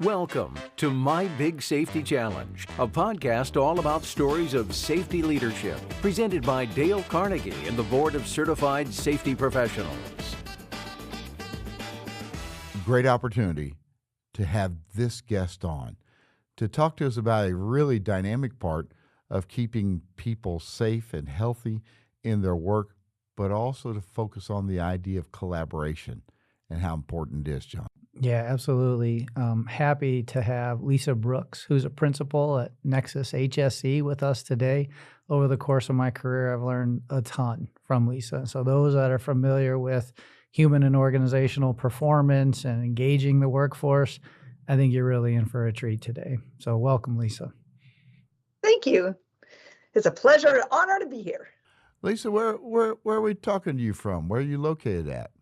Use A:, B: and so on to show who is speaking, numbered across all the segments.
A: Welcome to My Big Safety Challenge, a podcast all about stories of safety leadership, presented by Dale Carnegie and the Board of Certified Safety Professionals.
B: Great opportunity to have this guest on to talk to us about a really dynamic part of keeping people safe and healthy in their work, but also to focus on the idea of collaboration and how important it is, John.
C: Yeah, absolutely. Happy to have Lisa Brooks, who's a principal at NexusHSE with us today. Over the course of my career, I've learned a ton from Lisa. So those that are familiar with human and organizational performance and engaging the workforce, I think you're really in for a treat today. So welcome, Lisa.
D: Thank you. It's a pleasure and honor to be here.
B: Lisa, where are we talking to you from? Where are you located at?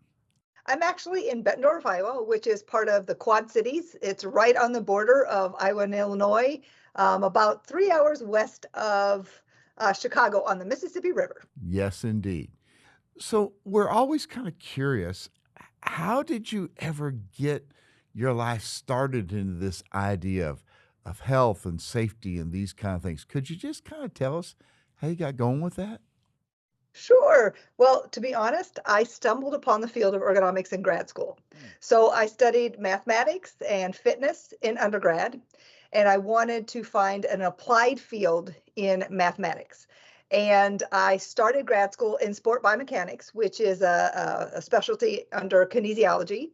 D: I'm actually in Bettendorf, Iowa, which is part of the Quad Cities. It's right on the border of Iowa and Illinois, about 3 hours west of Chicago on the Mississippi River.
B: Yes, indeed. So we're always kind of curious, how did you ever get your life started into this idea of health and safety and these kind of things? Could you just kind of tell us how you got going with that?
D: Sure. Well, to be honest, I stumbled upon the field of ergonomics in grad school. So I studied mathematics and fitness in undergrad, and I wanted to find an applied field in mathematics. And I started grad school in sport biomechanics, which is a specialty under kinesiology.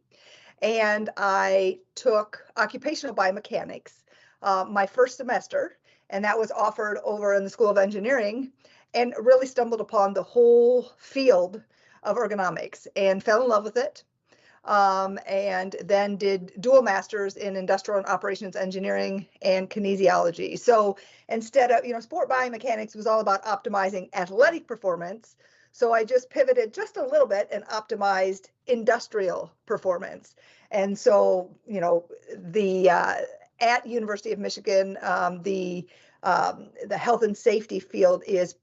D: And I took occupational biomechanics my first semester, and that was offered over in the School of Engineering, and really stumbled upon the whole field of ergonomics and fell in love with it. And then did dual masters in industrial and operations engineering and kinesiology. So instead of, sport biomechanics was all about optimizing athletic performance. So I just pivoted just a little bit and optimized industrial performance. And so, at University of Michigan, the health and safety field is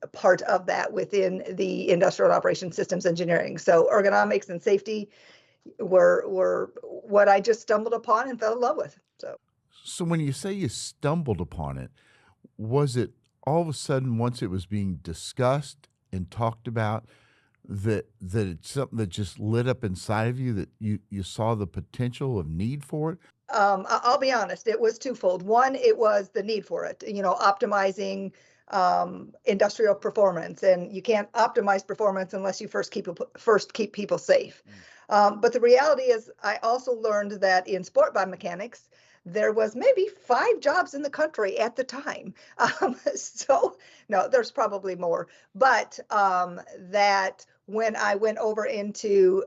D: a part of that within the industrial operations systems engineering. So ergonomics and safety were what I just stumbled upon and fell in love with.
B: So when you say you stumbled upon it, was it all of a sudden once it was being discussed and talked about that it's something that just lit up inside of you, that you saw the potential of need for it?
D: I'll be honest, it was twofold. One, it was the need for it, optimizing industrial performance, and you can't optimize performance unless you first keep people safe. But the reality is, I also learned that in sport biomechanics, there was maybe 5 jobs in the country at the time. So no, there's probably more. But that when I went over into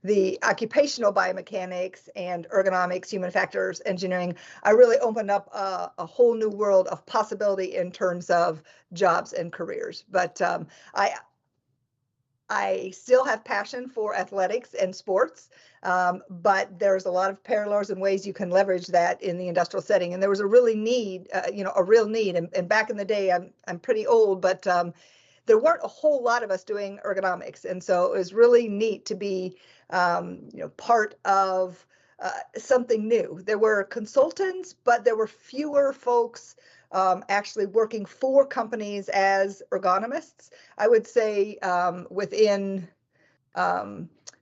D: the occupational biomechanics and ergonomics, human factors engineering, I really opened up a whole new world of possibility in terms of jobs and careers. But I still have passion for athletics and sports, but there's a lot of parallels and ways you can leverage that in the industrial setting. And there was a really need, a real need. And back in the day, I'm pretty old, but there weren't a whole lot of us doing ergonomics. And so it was really neat to be, part of something new. There were consultants, but there were fewer folks actually working for companies as ergonomists. I would say within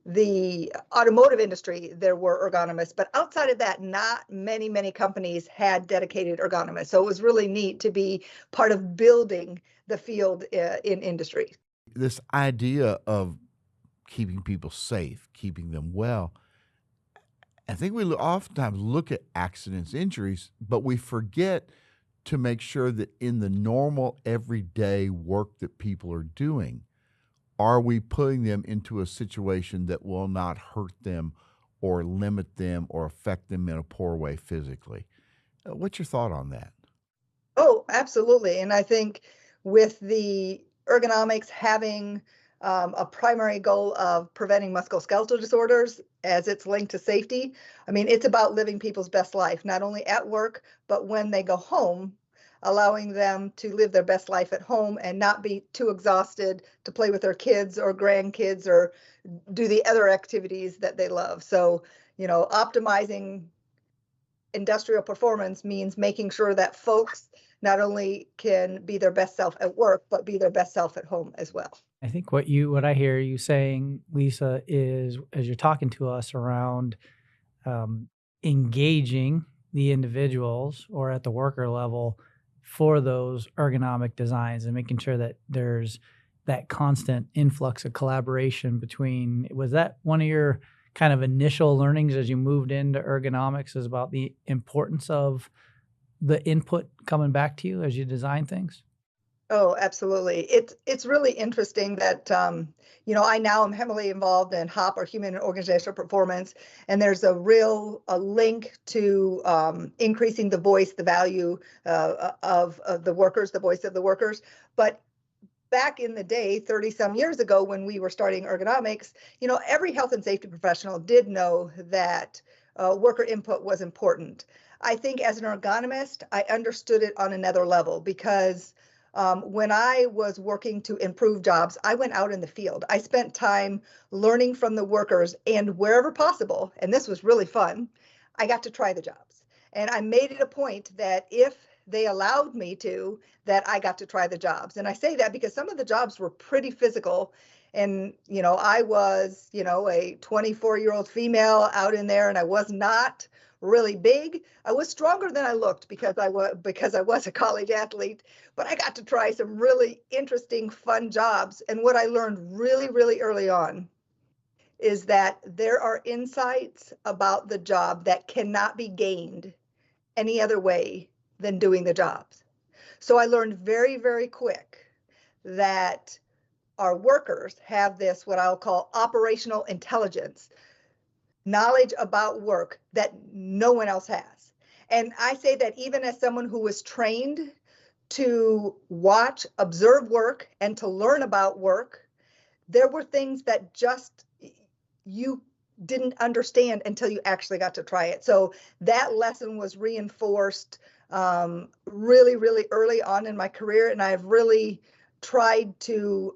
D: the automotive industry, there were ergonomists, but outside of that, not many companies had dedicated ergonomists. So it was really neat to be part of building the field in industry.
B: This idea of keeping people safe, keeping them well, I think we oftentimes look at accidents, injuries, but we forget to make sure that in the normal everyday work that people are doing, are we putting them into a situation that will not hurt them or limit them or affect them in a poor way physically? What's your thought on that?
D: Oh, absolutely. And I think with the ergonomics having a primary goal of preventing musculoskeletal disorders as it's linked to safety, I mean, it's about living people's best life, not only at work, but when they go home, allowing them to live their best life at home and not be too exhausted to play with their kids or grandkids or do the other activities that they love. So, optimizing industrial performance means making sure that folks not only can be their best self at work, but be their best self at home as well.
C: I think what I hear you saying, Lisa, is as you're talking to us around engaging the individuals or at the worker level for those ergonomic designs and making sure that there's that constant influx of collaboration between. Was that one of your kind of initial learnings as you moved into ergonomics, is about the importance of the input coming back to you as you design things?
D: Oh, absolutely. It's really interesting that I now am heavily involved in HOP, or human and organizational performance, and there's a link to increasing the voice, the value of the workers, the voice of the workers. But back in the day, 30 some years ago, when we were starting ergonomics, every health and safety professional did know that worker input was important. I think as an ergonomist, I understood it on another level, because when I was working to improve jobs, I went out in the field. I spent time learning from the workers, and wherever possible, and this was really fun, I got to try the jobs. And I made it a point that if they allowed me to, that I got to try the jobs. And I say that because some of the jobs were pretty physical. And, I was, a 24-year-old female out in there, and I was not really big. I was stronger than I looked because I was a college athlete, but I got to try some really interesting, fun jobs. And what I learned really, really early on is that there are insights about the job that cannot be gained any other way than doing the jobs. So I learned very, very quick that our workers have this, what I'll call operational intelligence, knowledge about work that no one else has. And I say that even as someone who was trained to watch, observe work, and to learn about work, there were things that just you didn't understand until you actually got to try it. So that lesson was reinforced really, really early on in my career, and I've really tried to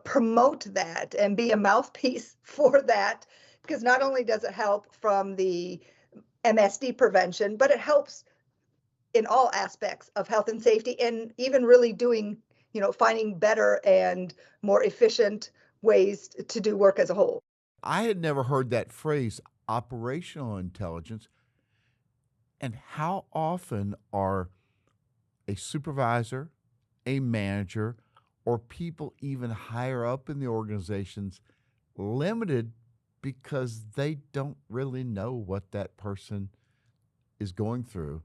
D: promote that and be a mouthpiece for that, because not only does it help from the MSD prevention, but it helps in all aspects of health and safety, and even really doing, finding better and more efficient ways to do work as a whole.
B: I had never heard that phrase, operational intelligence. And how often are a supervisor, a manager, or people even higher up in the organizations limited because they don't really know what that person is going through?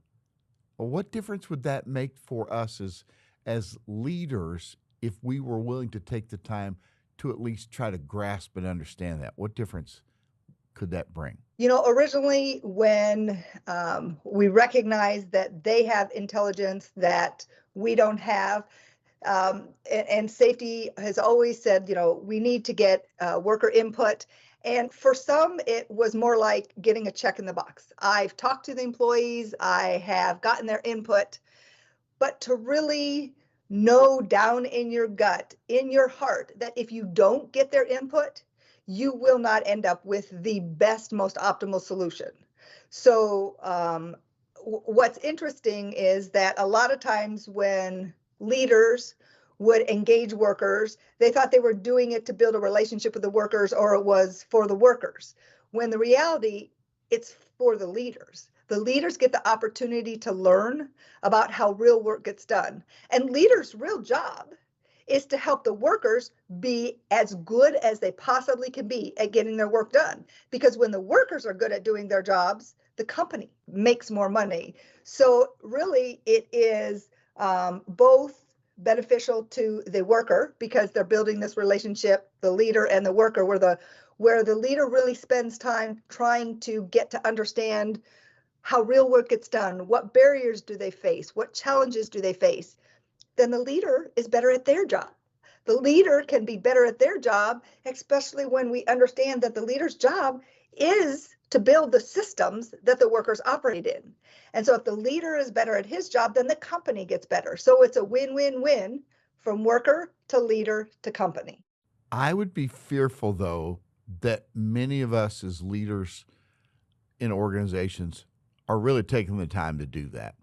B: Well, what difference would that make for us as leaders if we were willing to take the time to at least try to grasp and understand that? What difference could that bring?
D: Originally, when we recognized that they have intelligence that we don't have, and safety has always said, we need to get worker input. And for some, it was more like getting a check in the box. I've talked to the employees, I have gotten their input, but to really know down in your gut, in your heart, that if you don't get their input, you will not end up with the best, most optimal solution. So what's interesting is that a lot of times when leaders would engage workers, they thought they were doing it to build a relationship with the workers, or it was for the workers, when the reality, it's for the leaders. The leaders get the opportunity to learn about how real work gets done. And leaders' real job is to help the workers be as good as they possibly can be at getting their work done. Because when the workers are good at doing their jobs, the company makes more money. So really, it is both beneficial to the worker, because they're building this relationship, the leader and the worker, where the leader really spends time trying to get to understand how real work gets done, what barriers do they face, what challenges do they face. Then the leader is better at their job. The leader can be better at their job, especially when we understand that the leader's job is to build the systems that the workers operate in. And so if the leader is better at his job, then the company gets better. So it's a win-win-win from worker to leader to company.
B: I would be fearful, though, that many of us as leaders in organizations are really taking the time to do that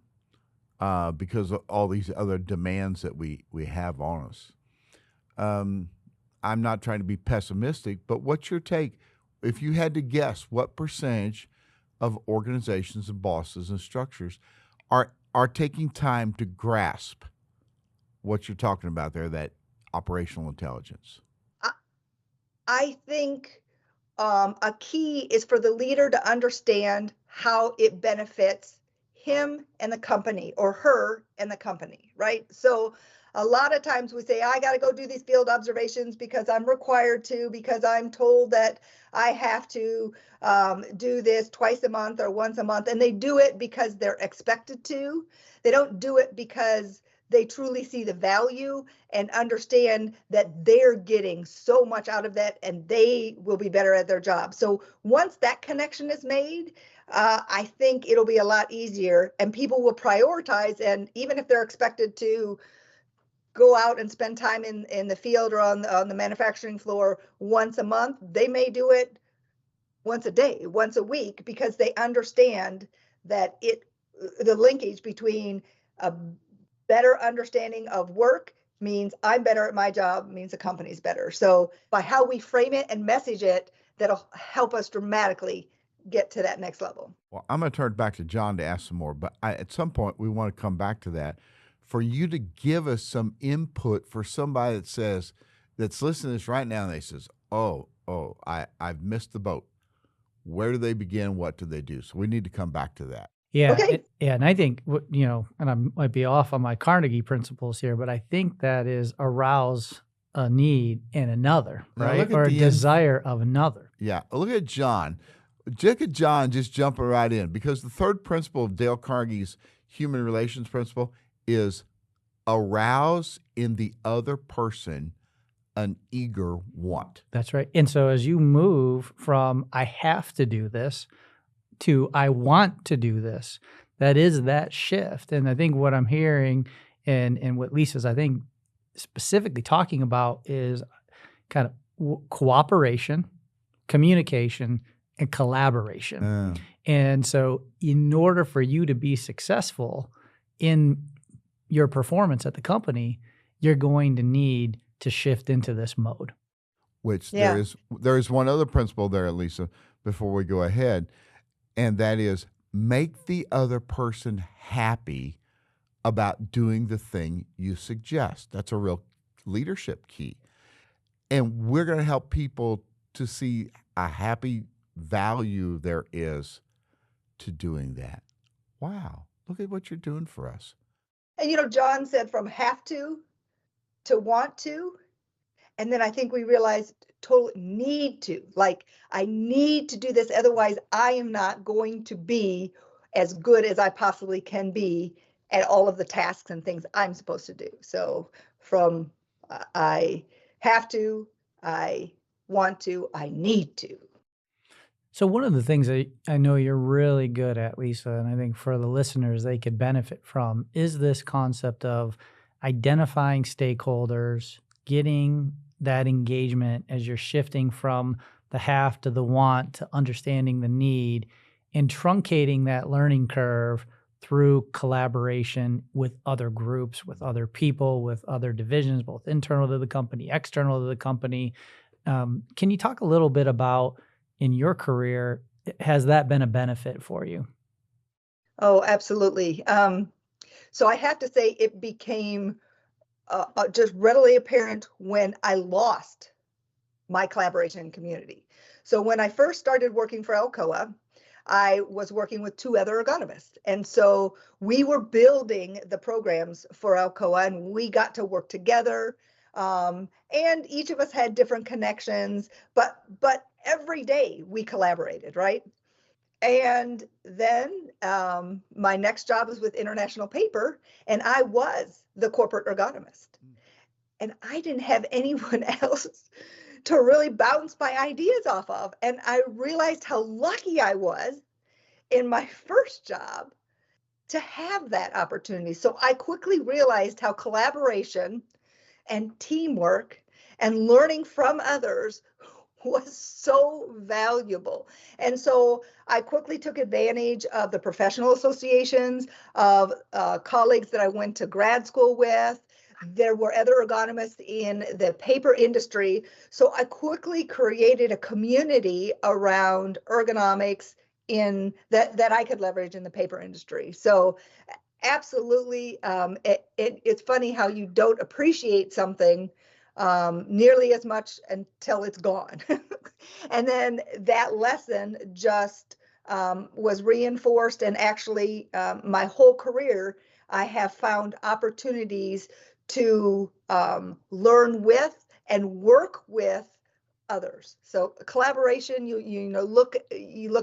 B: because of all these other demands that we have on us. I'm not trying to be pessimistic, but what's your take? If you had to guess, what percentage of organizations and bosses and structures are taking time to grasp what you're talking about there, that operational intelligence?
D: I think a key is for the leader to understand how it benefits him and the company, or her and the company, right? So a lot of times we say, I got to go do these field observations because I'm required to, because I'm told that I have to do this twice a month or once a month. And they do it because they're expected to. They don't do it because they truly see the value and understand that they're getting so much out of that and they will be better at their job. So once that connection is made, I think it'll be a lot easier and people will prioritize. And even if they're expected to go out and spend time in the field or on the manufacturing floor once a month, they may do it once a day, once a week, because they understand that the linkage between a better understanding of work means I'm better at my job, means the company's better. So by how we frame it and message it, that'll help us dramatically get to that next level.
B: Well, I'm going to turn it back to John to ask some more, but at some point we want to come back to that for you to give us some input for somebody that's listening to this right now and they says, I've missed the boat. Where do they begin? What do they do? So we need to come back to that.
C: Yeah.
D: Okay.
C: And I think, and I might be off on my Carnegie principles here, but I think that is arouse a need in another,
B: Now
C: right?
B: look at
C: Or a
B: the
C: desire of another.
B: Yeah. Look at John. Look at John just jumping right in, because the third principle of Dale Carnegie's human relations principle is arouse in the other person an eager want.
C: That's right. And so as you move from I have to do this to I want to do this, that is that shift. And I think what I'm hearing and what Lisa's, I think, specifically talking about is kind of cooperation, communication, and collaboration. And so in order for you to be successful in your performance at the company, you're going to need to shift into this mode.
B: Which there is one other principle there, Lisa, before we go ahead, and that is make the other person happy about doing the thing you suggest. That's a real leadership key. And we're going to help people to see a happy value there is to doing that. Wow, look at what you're doing for us.
D: And John said from have to want to. And then I think we realized total need to, like, I need to do this. Otherwise, I am not going to be as good as I possibly can be at all of the tasks and things I'm supposed to do. So from I have to, I want to, I need to.
C: So one of the things that I know you're really good at, Lisa, and I think for the listeners they could benefit from, is this concept of identifying stakeholders, getting that engagement as you're shifting from the have to the want to understanding the need, and truncating that learning curve through collaboration with other groups, with other people, with other divisions, both internal to the company, external to the company. Can you talk a little bit about, in your career, has that been a benefit for you?
D: Oh, absolutely. So I have to say it became just readily apparent when I lost my collaboration community. So when I first started working for Alcoa, I was working with two other ergonomists. And so we were building the programs for Alcoa and we got to work together. And each of us had different connections, but every day we collaborated, right? And then my next job was with International Paper, and I was the corporate ergonomist. And I didn't have anyone else to really bounce my ideas off of. And I realized how lucky I was in my first job to have that opportunity. So I quickly realized how collaboration and teamwork and learning from others was so valuable. And so I quickly took advantage of the professional associations, of colleagues that I went to grad school with. There were other ergonomists in the paper industry. So I quickly created a community around ergonomics in that I could leverage in the paper industry. So absolutely, it's funny how you don't appreciate something nearly as much until it's gone. And then that lesson just was reinforced, and actually my whole career, I have found opportunities to learn with and work with others. So collaboration, you look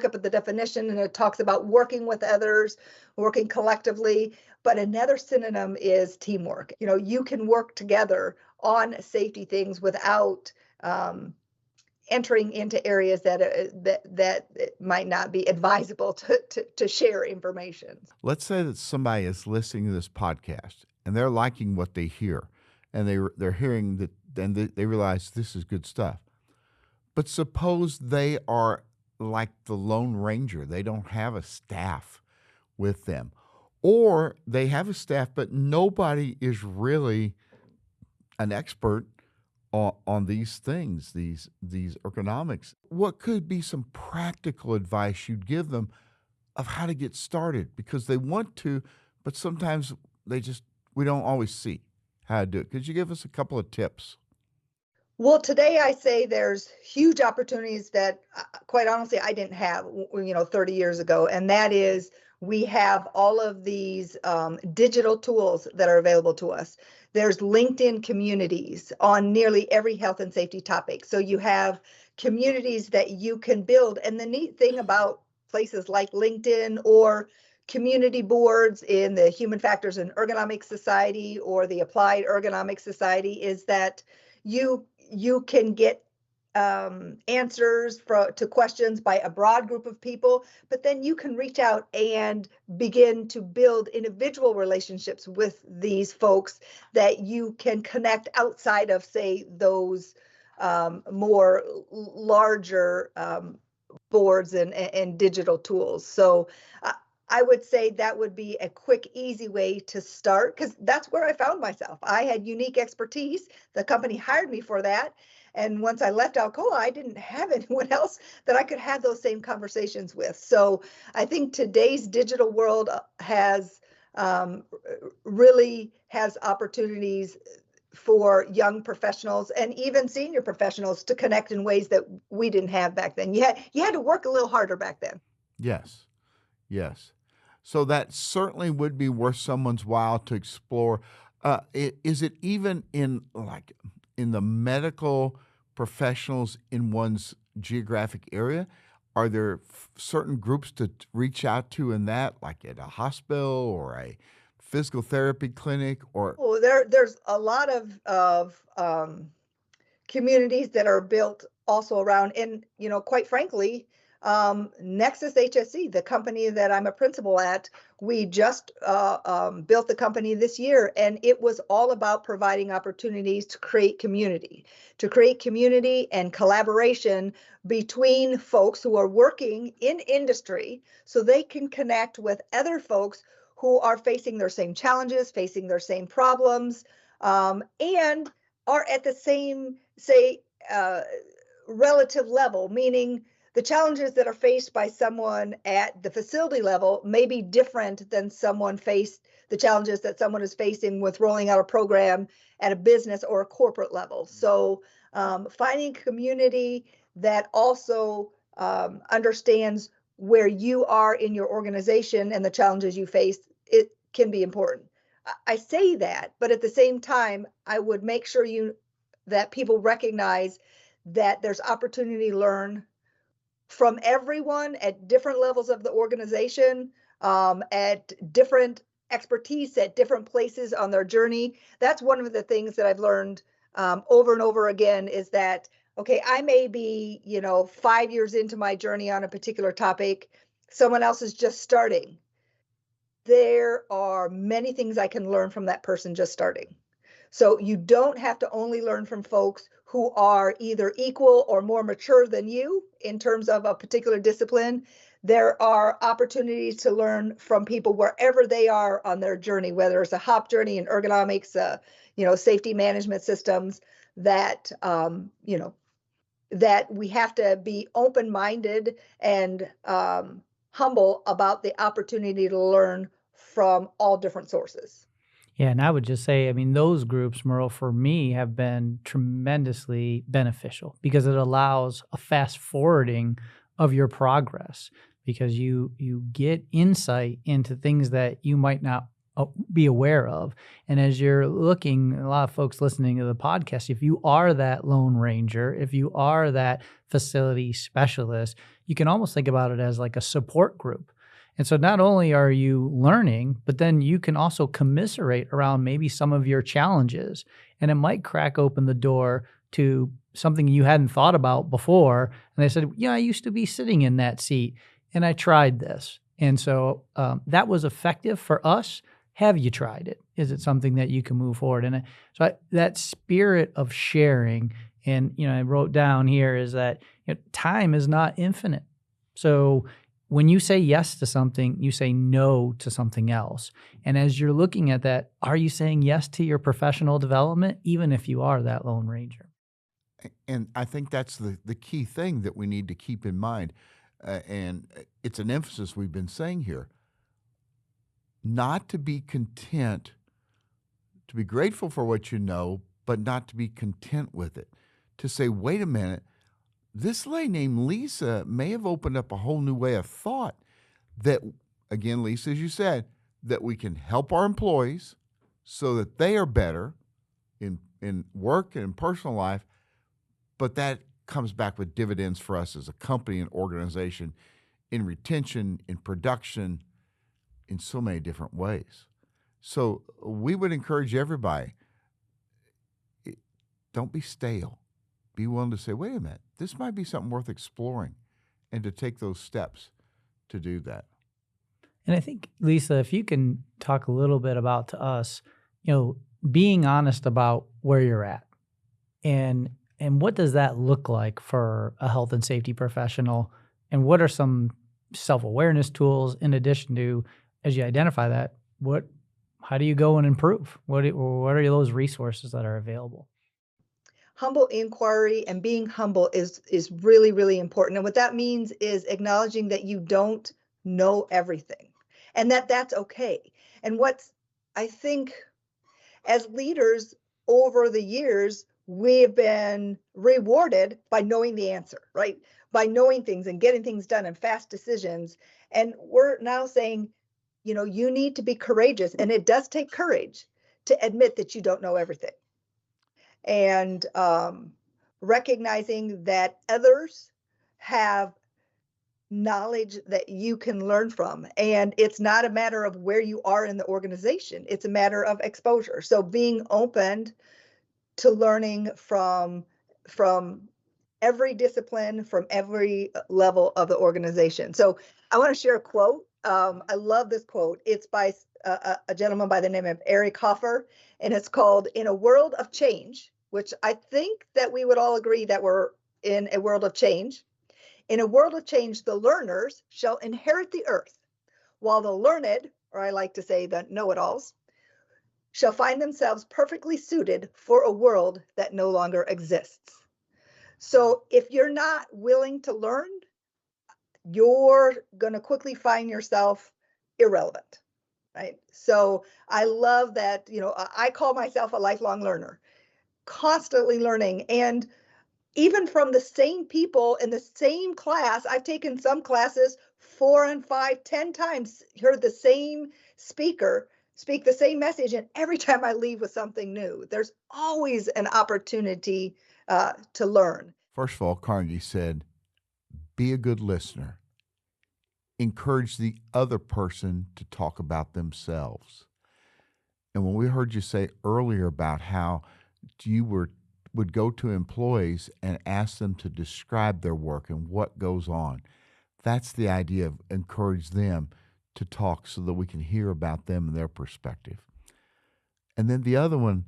D: up at the definition, and it talks about working with others, working collectively. But another synonym is teamwork. You can work together on safety things without entering into areas that might not be advisable to share information.
B: Let's say that somebody is listening to this podcast and they're liking what they hear, and they're hearing that, and they realize this is good stuff. But suppose they are like the Lone Ranger. They don't have a staff with them. Or they have a staff, but nobody is really an expert on these things, these ergonomics. What could be some practical advice you'd give them of how to get started? Because they want to, but sometimes we don't always see how to do it. Could you give us a couple of tips?
D: Well, today I say there's huge opportunities that, quite honestly, I didn't have, 30 years ago. And that is, we have all of these digital tools that are available to us. There's LinkedIn communities on nearly every health and safety topic. So you have communities that you can build. And the neat thing about places like LinkedIn or community boards in the Human Factors and Ergonomics Society or the Applied Ergonomics Society is that you can get answers to questions by a broad group of people, but then you can reach out and begin to build individual relationships with these folks that you can connect outside of, say, those more larger boards and digital tools. So I would say that would be a quick, easy way to start, because that's where I found myself. I had unique expertise. The company hired me for that. And once I left Alcoa, I didn't have anyone else that I could have those same conversations with. So I think today's digital world really has opportunities for young professionals and even senior professionals to connect in ways that we didn't have back then. You had to work a little harder back then.
B: Yes. So that certainly would be worth someone's while to explore. Is it even in the medical professionals in one's geographic area? Are there certain groups to reach out to in that, like at a hospital or a physical therapy clinic? Or
D: there's a lot of communities that are built also around, and quite frankly, NexusHSE, the company that I'm a principal at, we just built the company this year, and it was all about providing opportunities to create community and collaboration between folks who are working in industry, so they can connect with other folks who are facing their same challenges, facing their same problems, and are at the same, say, relative level, meaning the challenges that are faced by someone at the facility level may be different than the challenges that someone is facing with rolling out a program at a business or a corporate level. So finding community that also understands where you are in your organization and the challenges you face, it can be important. I say that, but at the same time, I would make sure that people recognize that there's opportunity to learn from everyone at different levels of the organization, at different expertise at different places on their journey. That's one of the things that I've learned over and over again, is that, okay, I may be, 5 years into my journey on a particular topic. Someone else is just starting. There are many things I can learn from that person just starting. So you don't have to only learn from folks who are either equal or more mature than you in terms of a particular discipline. There are opportunities to learn from people wherever they are on their journey, whether it's a hop journey in ergonomics, safety management systems, that that we have to be open-minded and humble about the opportunity to learn from all different sources.
C: Yeah, and I would just say, I mean, those groups, Merle, for me have been tremendously beneficial because it allows a fast forwarding of your progress because you get insight into things that you might not be aware of. And as you're looking, a lot of folks listening to the podcast, if you are that Lone Ranger, if you are that facility specialist, you can almost think about it as like a support group. And so not only are you learning, but then you can also commiserate around maybe some of your challenges. And it might crack open the door to something you hadn't thought about before. And they said, yeah, I used to be sitting in that seat and I tried this. And so that was effective for us. Have you tried it? Is it something that you can move forward? And that spirit of sharing, and I wrote down here is that time is not infinite. So when you say yes to something, you say no to something else. And as you're looking at that, are you saying yes to your professional development, even if you are that Lone Ranger?
B: And I think that's the key thing that we need to keep in mind. And it's an emphasis we've been saying here. Not to be content, to be grateful for what you know, but not to be content with it. To say, wait a minute, this lady named Lisa may have opened up a whole new way of thought that, again, Lisa, as you said, that we can help our employees so that they are better in work and in personal life, but that comes back with dividends for us as a company and organization in retention, in production, in so many different ways. So we would encourage everybody, don't be stale. Be willing to say, wait a minute, this might be something worth exploring, and to take those steps to do that.
C: And I think, Lisa, if you can talk a little bit about to us, being honest about where you're at and what does that look like for a health and safety professional, and what are some self-awareness tools in addition to, as you identify that, how do you go and improve? What are those resources that are available?
D: Humble inquiry and being humble is really, really important. And what that means is acknowledging that you don't know everything and that's okay. And I think as leaders over the years, we have been rewarded by knowing the answer, right? By knowing things and getting things done and fast decisions. And we're now saying, you need to be courageous. And it does take courage to admit that you don't know everything. And recognizing that others have knowledge that you can learn from. And it's not a matter of where you are in the organization. It's a matter of exposure. So being open to learning from every discipline, from every level of the organization. So I want to share a quote. I love this quote. It's by a gentleman by the name of Eric Hoffer, and it's called "In a World of Change," which I think that we would all agree that we're in a world of change. In a world of change, the learners shall inherit the earth, while the learned, or I like to say the know-it-alls, shall find themselves perfectly suited for a world that no longer exists. So if you're not willing to learn, you're going to quickly find yourself irrelevant, right? So I love that, I call myself a lifelong learner, constantly learning. And even from the same people in the same class, I've taken some classes 4 and 5, 10 times, heard the same speaker speak the same message, and every time I leave with something new. There's always an opportunity to learn.
B: First of all, Carnegie said, be a good listener. Encourage the other person to talk about themselves. And when we heard you say earlier about how you would go to employees and ask them to describe their work and what goes on, that's the idea of encourage them to talk so that we can hear about them and their perspective. And then the other one,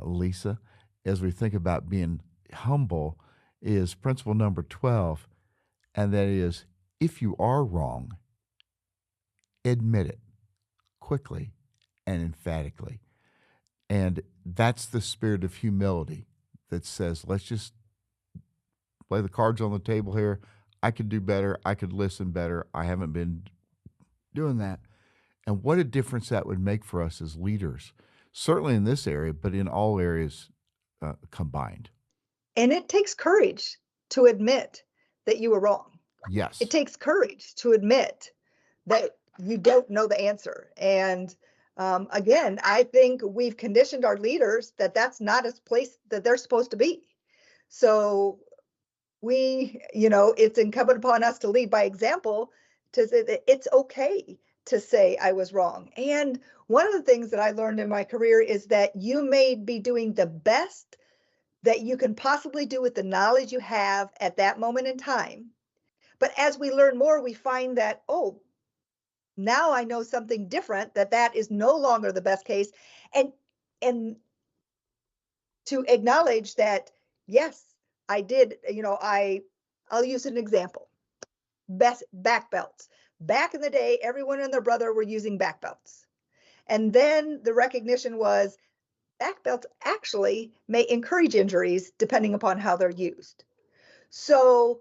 B: Lisa, as we think about being humble is principle number 12, and that is, if you are wrong, admit it quickly and emphatically. And that's the spirit of humility that says, let's just lay the cards on the table here. I could do better. I could listen better. I haven't been doing that. And what a difference that would make for us as leaders, certainly in this area, but in all areas combined.
D: And it takes courage to admit that you were wrong.
B: Yes.
D: It takes courage to admit that you don't know the answer. And again, I think we've conditioned our leaders that that's not a place that they're supposed to be. So it's incumbent upon us to lead by example, to say that it's okay to say I was wrong. And one of the things that I learned in my career is that you may be doing the best that you can possibly do with the knowledge you have at that moment in time. But as we learn more, we find that, oh, now I know something different, that is no longer the best case. And to acknowledge that, yes, I did, I'll use an example. Best back belts. Back in the day, everyone and their brother were using back belts. And then the recognition was back belts actually may encourage injuries depending upon how they're used. So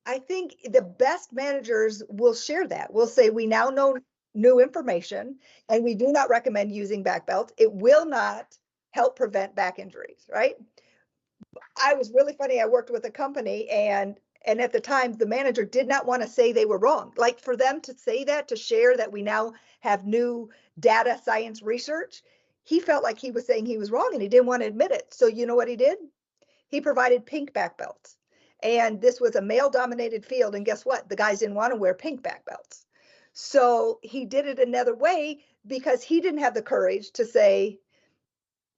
D: I think the best managers will share that. We'll say, we now know new information and we do not recommend using back belts. It will not help prevent back injuries, right? I was really funny. I worked with a company and at the time the manager did not want to say they were wrong. Like, for them to say that, to share that we now have new data science research, he felt like he was saying he was wrong and he didn't want to admit it. So you know what he did? He provided pink back belts. And this was a male dominated field. And guess what? The guys didn't want to wear pink back belts. So he did it another way because he didn't have the courage to say,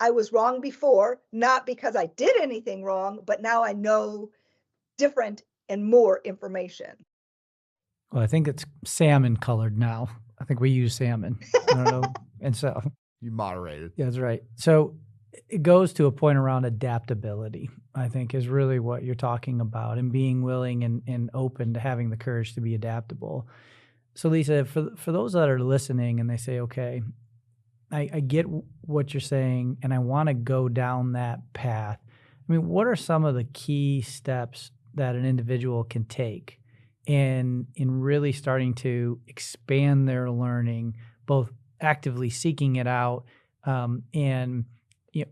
D: I was wrong before, not because I did anything wrong, but now I know different and more information.
C: Well, I think it's salmon colored now. I think we use salmon. I don't know. And so
B: You moderated.
C: yeah, that's right. So it goes to a point around adaptability, I think, is really what you're talking about, and being willing and open to having the courage to be adaptable. So Lisa, for those that are listening and they say, okay, I get what you're saying and I want to go down that path. I mean, what are some of the key steps that an individual can take in really starting to expand their learning, both actively seeking it out and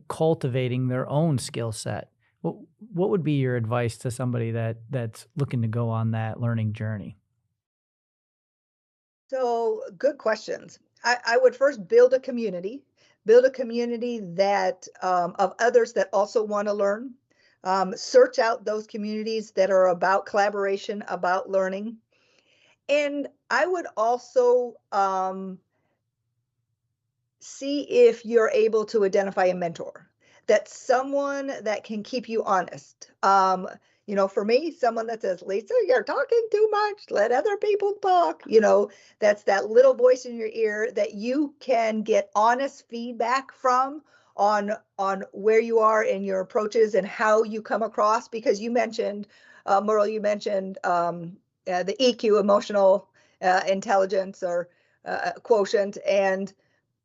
C: cultivating their own skill set? What would be your advice to somebody that's looking to go on that learning journey?
D: So good questions. I would first build a community that of others that also want to learn. Search out those communities that are about collaboration, about learning. And I would also see if you're able to identify a mentor, that's someone that can keep you honest. For me, someone that says, Lisa, you're talking too much, let other people talk. That's that little voice in your ear that you can get honest feedback from on where you are in your approaches and how you come across. Because you mentioned, Merle, the EQ, emotional intelligence or quotient, and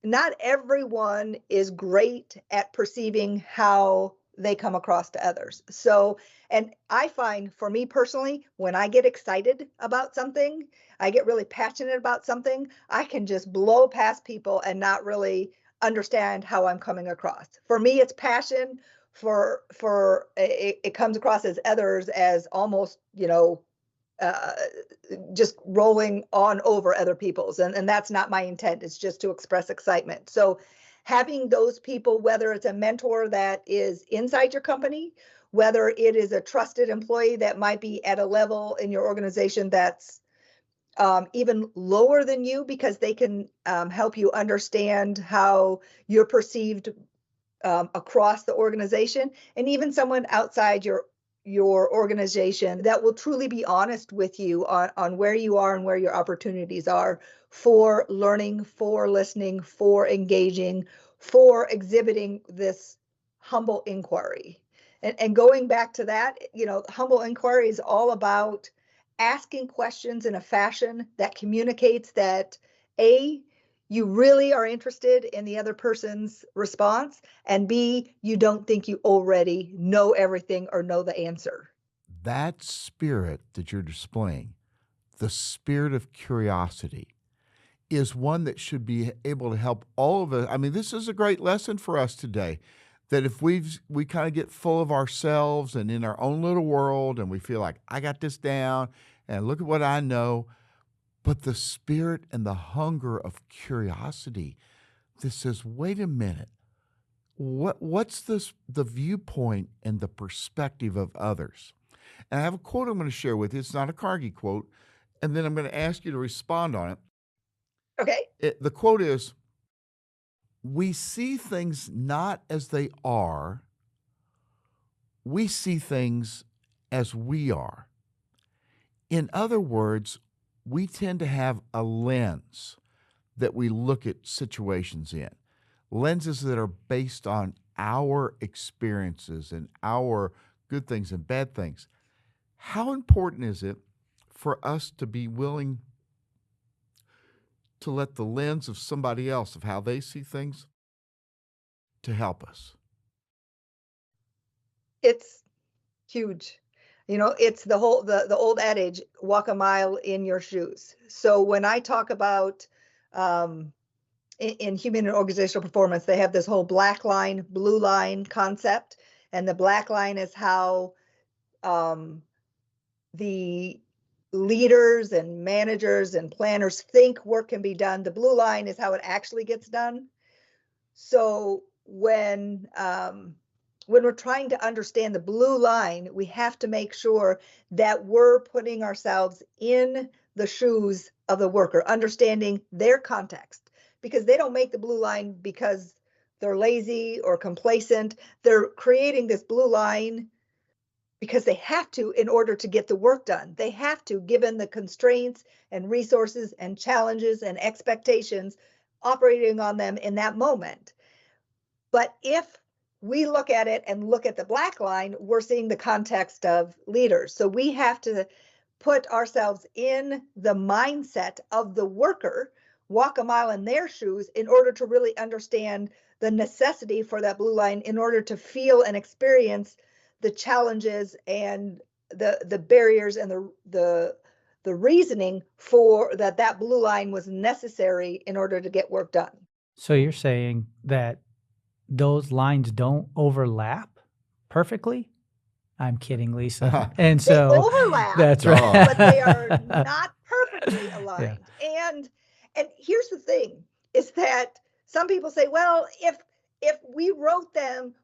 D: not everyone is great at perceiving how they come across to others. So, and I find, for me personally, when I get excited about something, I get really passionate about something, I can just blow past people and not really understand how I'm coming across. For me, it's passion. For it comes across as others as almost, just rolling on over other people's. And that's not my intent. It's just to express excitement. So having those people, whether it's a mentor that is inside your company, whether it is a trusted employee that might be at a level in your organization that's even lower than you, because they can help you understand how you're perceived across the organization, and even someone outside your organization that will truly be honest with you on where you are and where your opportunities are for learning, for listening, for engaging, for exhibiting this humble inquiry. And going back to that, humble inquiry is all about asking questions in a fashion that communicates that A, you really are interested in the other person's response, and B, you don't think you already know everything or know the answer.
B: That spirit that you're displaying, the spirit of curiosity, is one that should be able to help all of us. I mean, this is a great lesson for us today, that if we kind of get full of ourselves and in our own little world and we feel like, I got this down and look at what I know, but the spirit and the hunger of curiosity that says, wait a minute, what's the viewpoint and the perspective of others? And I have a quote I'm going to share with you. It's not a Carnegie quote, and then I'm going to ask you to respond on it.
D: Okay.
B: The quote is, we see things not as they are, we see things as we are. In other words, we tend to have a lens that we look at situations in, lenses that are based on our experiences and our good things and bad things. How important is it for us to be willing to let the lens of somebody else, of how they see things, to help us?
D: It's huge. It's the old adage, walk a mile in your shoes. So when I talk about in human and organizational performance, they have this whole black line, blue line concept. And the black line is how the leaders and managers and planners think work can be done. The blue line is how it actually gets done. So when we're trying to understand the blue line, we have to make sure that we're putting ourselves in the shoes of the worker, understanding their context, because they don't make the blue line because they're lazy or complacent. They're creating this blue line because they have to in order to get the work done. They have to, given the constraints and resources and challenges and expectations operating on them in that moment. But if we look at it and look at the black line, we're seeing the context of leaders. So we have to put ourselves in the mindset of the worker, walk a mile in their shoes in order to really understand the necessity for that blue line, in order to feel and experience the challenges and the barriers and the reasoning for that blue line was necessary in order to get work done.
C: So you're saying that those lines don't overlap perfectly? I'm kidding, Lisa. And
D: They
C: so
D: overlap,
C: that's right.
D: but they are not perfectly aligned.
C: Yeah.
D: And here's the thing, is that some people say, well, if we wrote them,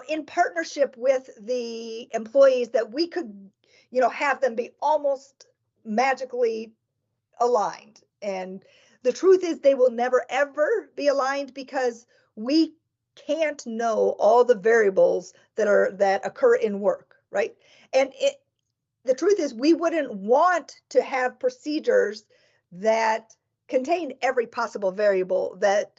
D: in partnership with the employees, that we could, have them be almost magically aligned. And the truth is, they will never ever be aligned, because we can't know all the variables that occur in work, right? And the truth is, we wouldn't want to have procedures that contain every possible variable that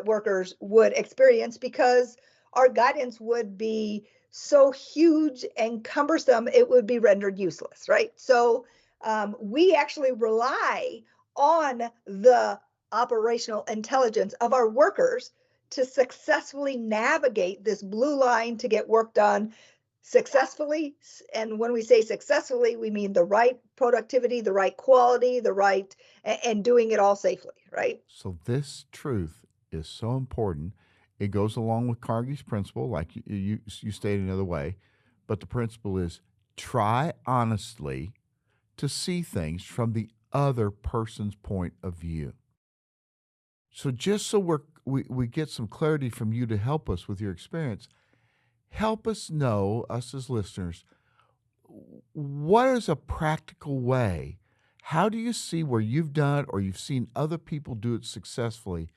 D: workers would experience, because our guidance would be so huge and cumbersome, it would be rendered useless, right? So we actually rely on the operational intelligence of our workers to successfully navigate this blue line to get work done successfully. And when we say successfully, we mean the right productivity, the right quality, and doing it all safely, right?
B: So this truth is so important. It goes along with Carnegie's principle, like you stated another way, but the principle is try honestly to see things from the other person's point of view. So just so we get some clarity from you to help us with your experience, help us know, us as listeners, what is a practical way? How do you see where you've done it or you've seen other people do it successfully,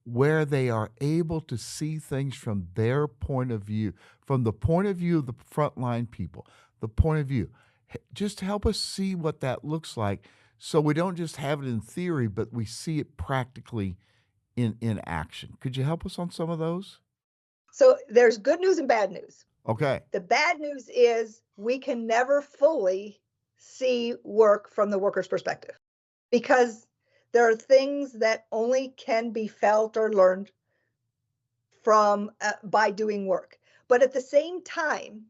B: where they are able to see things from their point of view, from the point of view of the frontline people, the point of view? Just help us see what that looks like, so we don't just have it in theory, but we see it practically in action. Could you help us on some of those?
D: So there's good news and bad news.
B: Okay.
D: The bad news is we can never fully see work from the worker's perspective because there are things that only can be felt or learned from by doing work. But at the same time,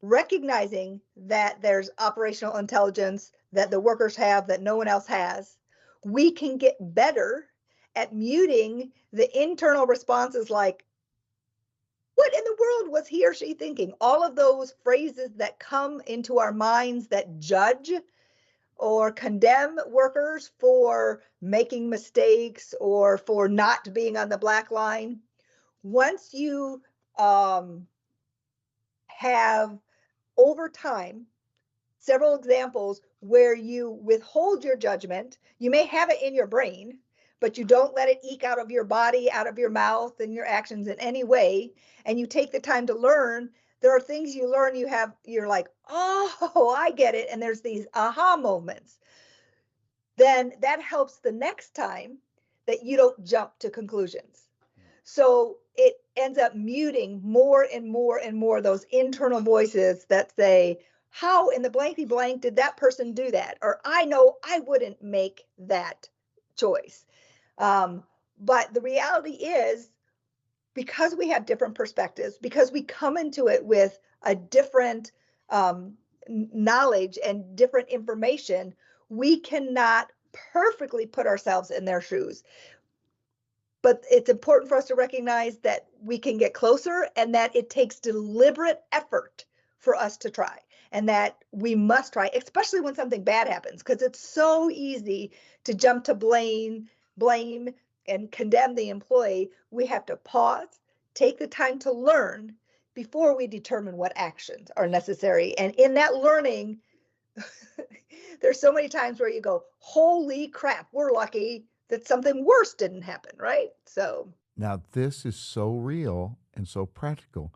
D: recognizing that there's operational intelligence that the workers have that no one else has, we can get better at muting the internal responses like, what in the world was he or she thinking? All of those phrases that come into our minds that judge or condemn workers for making mistakes or for not being on the black line. Once you have over time several examples where you withhold your judgment, you may have it in your brain, but you don't let it eke out of your body, out of your mouth, and your actions in any way, and you take the time to learn. There are things you learn, you're like, oh, I get it, and there's these aha moments. Then that helps the next time that you don't jump to conclusions. So it ends up muting more and more and more those internal voices that say, how in the blanky blank did that person do that? Or I know I wouldn't make that choice. But the reality is, because we have different perspectives, because we come into it with a different knowledge and different information, we cannot perfectly put ourselves in their shoes. But it's important for us to recognize that we can get closer and that it takes deliberate effort for us to try, and that we must try, especially when something bad happens, because it's so easy to jump to blame and condemn the employee. We have to pause, take the time to learn before we determine what actions are necessary. And in that learning, there's so many times where you go, holy crap, we're lucky that something worse didn't happen, right? So
B: Now, this is so real and so practical.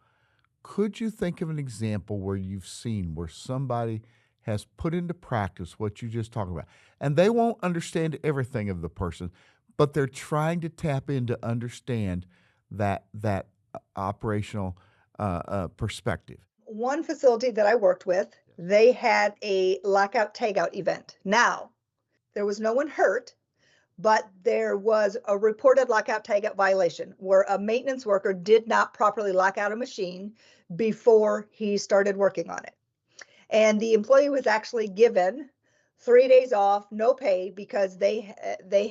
B: Could you think of an example where you've seen where somebody has put into practice what you just talked about? And they won't understand everything of the person, but they're trying to tap in to understand that operational perspective.
D: one facility that I worked with, they had a lockout tagout event. Now, there was no one hurt, but there was a reported lockout tagout violation where a maintenance worker did not properly lock out a machine before he started working on it. And the employee was actually given 3 days off, no pay, because they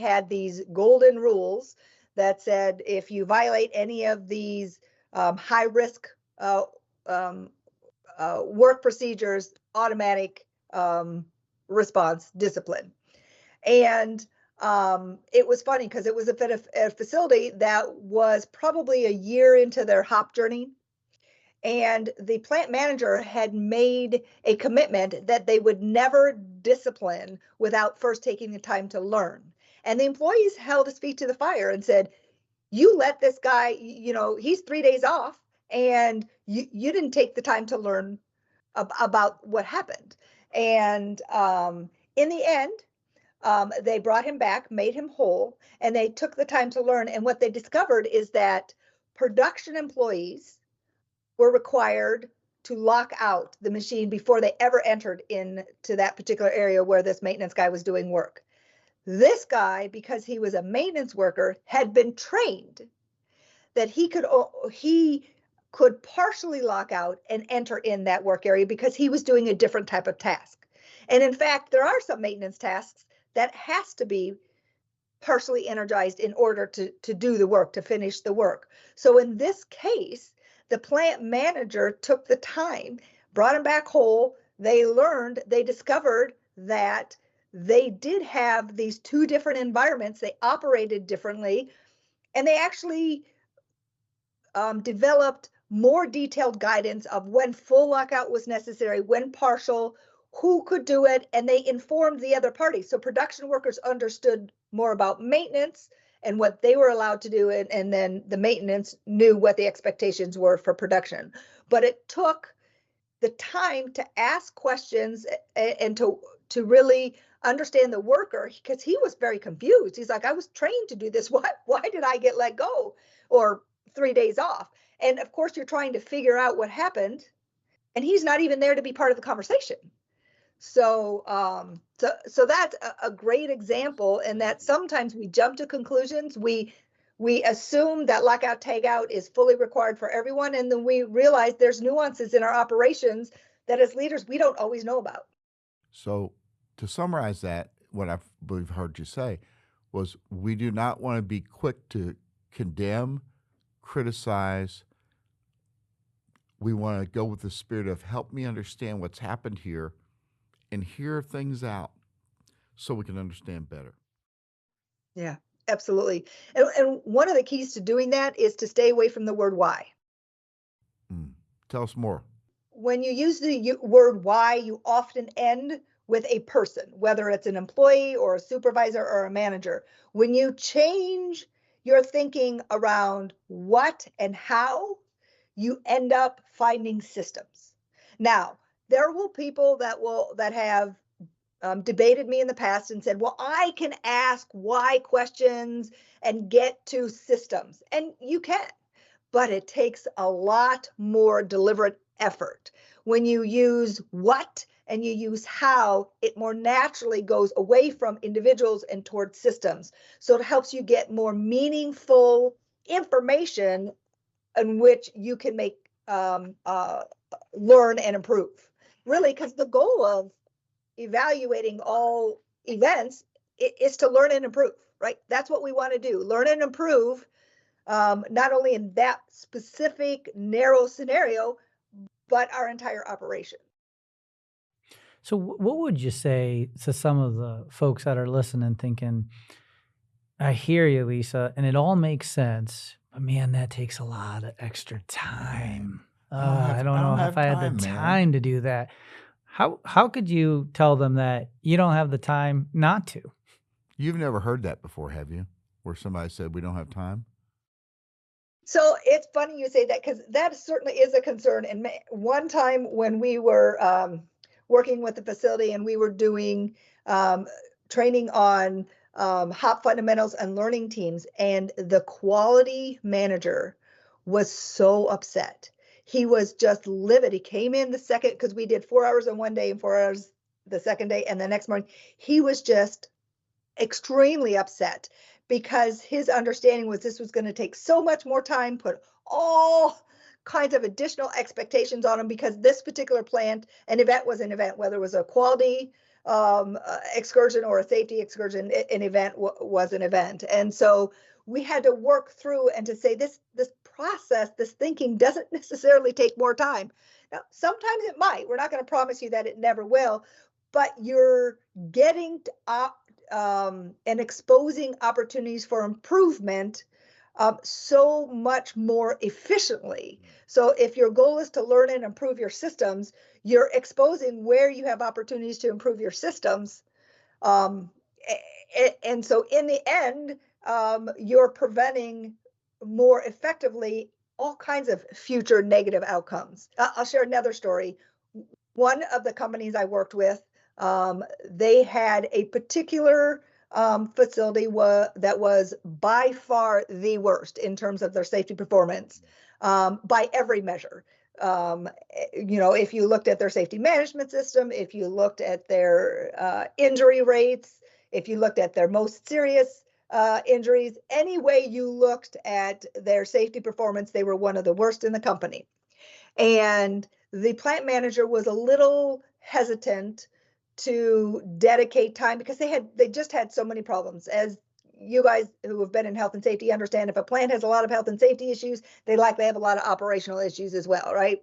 D: had these golden rules that said if you violate any of these high risk work procedures, automatic response, discipline. And it was funny because it was a facility that was probably a year into their hop journey. And the plant manager had made a commitment that they would never discipline without first taking the time to learn. And the employees held his feet to the fire and said, you let this guy, he's 3 days off and you didn't take the time to learn about what happened. And in the end, they brought him back, made him whole, and they took the time to learn. And what they discovered is that production employees were required to lock out the machine before they ever entered into that particular area where this maintenance guy was doing work. This guy, because he was a maintenance worker, had been trained that he could partially lock out and enter in that work area because he was doing a different type of task. And in fact, there are some maintenance tasks that has to be partially energized in order to do the work, to finish the work. So in this case, the plant manager took the time, brought him back whole. They learned, they discovered that they did have these two different environments. They operated differently, and they actually developed more detailed guidance of when full lockout was necessary, when partial, who could do it, and they informed the other parties. So production workers understood more about maintenance and what they were allowed to do, and then the maintenance knew what the expectations were for production. But it took the time to ask questions and to really understand the worker, because he was very confused. He's like, I was trained to do this. Why did I get let go or 3 days off? And of course, you're trying to figure out what happened, and he's not even there to be part of the conversation. So, so that's a great example, in that sometimes we jump to conclusions. We assume that lockout tagout is fully required for everyone, and then we realize there's nuances in our operations that as leaders we don't always know about.
B: So, to summarize that, what I believe heard you say was we do not want to be quick to condemn, criticize. We want to go with the spirit of help me understand what's happened here and hear things out so we can understand better.
D: Yeah, absolutely. And one of the keys to doing that is to stay away from the word why.
B: Tell us more.
D: When you use the word why, you often end with a person, whether it's an employee or a supervisor or a manager. When you change your thinking around what and how, you end up finding systems. Now, there will people that have debated me in the past and said, well, I can ask why questions and get to systems. And you can, but it takes a lot more deliberate effort. When you use what and you use how, it more naturally goes away from individuals and towards systems. So it helps you get more meaningful information in which you can make learn and improve. Really, because the goal of evaluating all events is to learn and improve, right? That's what we want to do, learn and improve, not only in that specific narrow scenario, but our entire operation.
C: So, what would you say to some of the folks that are listening, thinking, I hear you, Lisa, and it all makes sense, but man, that takes a lot of extra time. I don't know if I had the time to do that. How could you tell them that you don't have the time not to?
B: You've never heard that before, have you? Where somebody said we don't have time?
D: So it's funny you say that, because that certainly is a concern. And one time when we were working with the facility and we were doing training on HOP fundamentals and learning teams, and the quality manager was so upset. He was just livid. He came in the second, because we did 4 hours on one day and 4 hours the second day, and the next morning he was just extremely upset, because his understanding was this was going to take so much more time, put all kinds of additional expectations on him, because this particular plant, an event was an event, whether it was a quality excursion or a safety excursion, an event was an event. And so we had to work through and to say this process, this thinking doesn't necessarily take more time. Now, sometimes it might. We're not going to promise you that it never will, but you're getting to and exposing opportunities for improvement so much more efficiently. So if your goal is to learn and improve your systems, you're exposing where you have opportunities to improve your systems. And so in the end, you're preventing more effectively all kinds of future negative outcomes. I'll share another story. One of the companies I worked with, they had a particular facility that was by far the worst in terms of their safety performance by every measure. If you looked at their safety management system, if you looked at their injury rates, if you looked at their most serious injuries, any way you looked at their safety performance, they were one of the worst in the company. And the plant manager was a little hesitant to dedicate time, because they just had so many problems. As you guys who have been in health and safety understand, if a plant has a lot of health and safety issues, they likely have a lot of operational issues as well, right?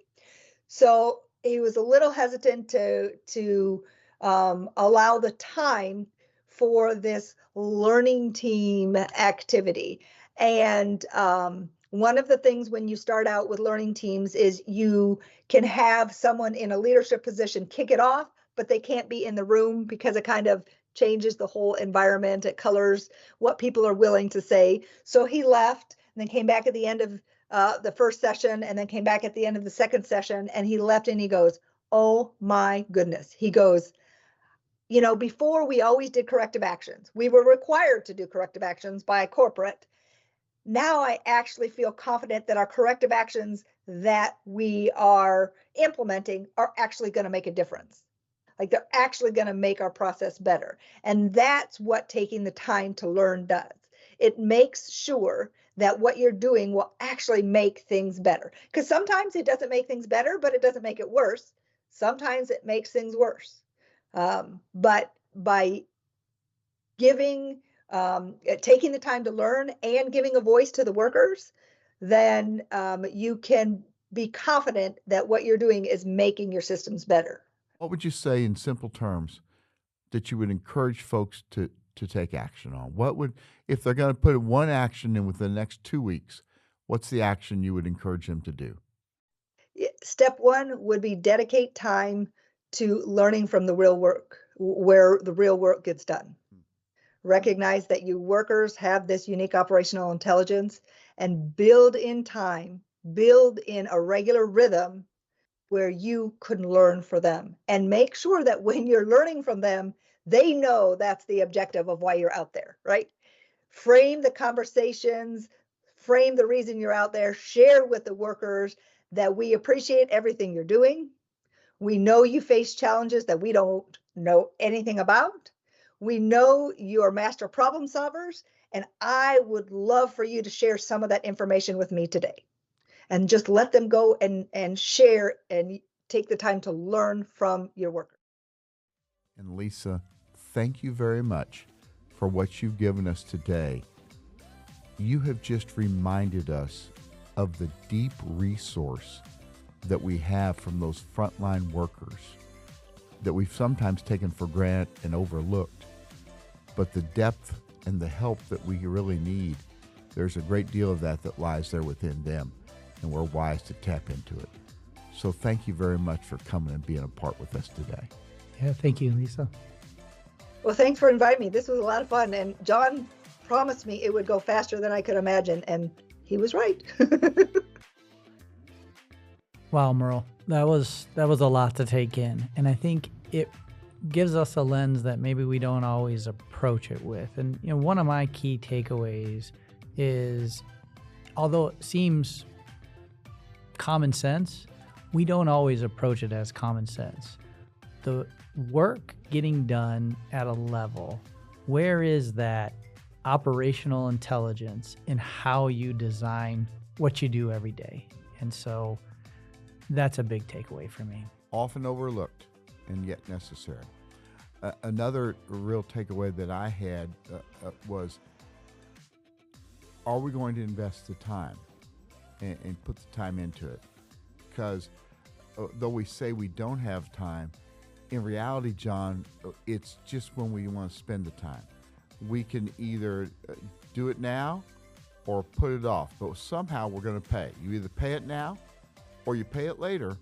D: So he was a little hesitant to allow the time for this learning team activity. And one of the things when you start out with learning teams is you can have someone in a leadership position kick it off, but they can't be in the room, because it kind of changes the whole environment. It colors what people are willing to say. So he left and then came back at the end of the first session, and then came back at the end of the second session, and he left and he goes, oh my goodness. He goes, before we always did corrective actions. We were required to do corrective actions by corporate. now I actually feel confident that our corrective actions that we are implementing are actually going to make a difference. Like they're actually going to make our process better. And that's what taking the time to learn does. It makes sure that what you're doing will actually make things better. Because sometimes it doesn't make things better, but it doesn't make it worse. Sometimes it makes things worse. But by giving, taking the time to learn and giving a voice to the workers, then you can be confident that what you're doing is making your systems better.
B: What would you say in simple terms that you would encourage folks to take action on? What would, if they're going to put one action in within the next 2 weeks, what's the action you would encourage them to do?
D: Step one would be dedicate time to learning from the real work, where the real work gets done. Recognize that you workers have this unique operational intelligence, and build in time, build in a regular rhythm where you can learn from them, and make sure that when you're learning from them, they know that's the objective of why you're out there, right? Frame the conversations, frame the reason you're out there, share with the workers that we appreciate everything you're doing. We know you face challenges that we don't know anything about. We know you're master problem solvers, and I would love for you to share some of that information with me today. And just let them go and share and take the time to learn from your workers.
B: And Lisa, thank you very much for what you've given us today. You have just reminded us of the deep resource that we have from those frontline workers that we've sometimes taken for granted and overlooked. But the depth and the help that we really need, there's a great deal of that lies there within them, and we're wise to tap into it. So thank you very much for coming and being a part with us today.
C: Yeah, thank you, Lisa.
D: Well, thanks for inviting me. This was a lot of fun, and John promised me it would go faster than I could imagine, and he was right.
C: Wow, Merle, that was a lot to take in, and I think it gives us a lens that maybe we don't always approach it with. And one of my key takeaways is, although it seems common sense, we don't always approach it as common sense. The work getting done at a level, where is that operational intelligence in how you design what you do every day? And so that's a big takeaway for me.
B: Often overlooked and yet necessary. Another real takeaway that I had was, are we going to invest the time and put the time into it? Because though we say we don't have time, in reality, John, it's just when we want to spend the time. We can either do it now or put it off, but somehow we're going to pay. You either pay it now or you pay it later.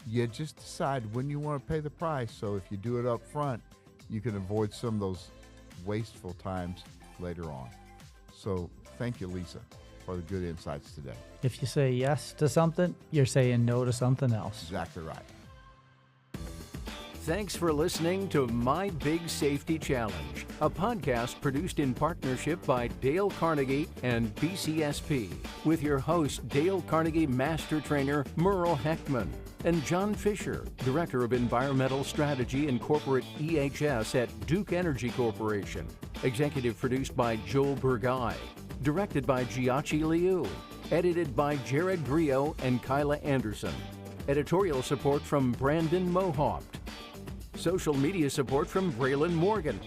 B: You just decide when you want to pay the price. So if you do it up front, you can avoid some of those wasteful times later on. So thank you, Lisa, for the good insights today.
C: If you say yes to something, you're saying no to something else.
B: Exactly right.
A: Thanks for listening to My Big Safety Challenge, a podcast produced in partnership by Dale Carnegie and BCSP, with your host, Dale Carnegie Master Trainer Merle Heckman, and John Fisher, Director of Environmental Strategy and Corporate EHS at Duke Energy Corporation. Executive produced by Joel Burgai. Directed by Giachi Liu. Edited by Jared Grio and Kyla Anderson. Editorial support from Brandon Mohaupt. Social media support from Braylon Morgan.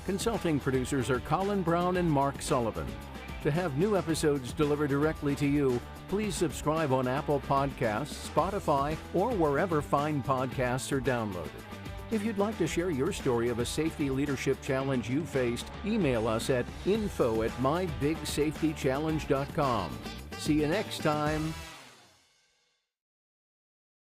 A: Consulting producers are Colin Brown and Mark Sullivan. To have new episodes delivered directly to you, please subscribe on Apple Podcasts, Spotify, or wherever fine podcasts are downloaded. If you'd like to share your story of a safety leadership challenge you faced, email us at info@mybigsafetychallenge.com. See you next time.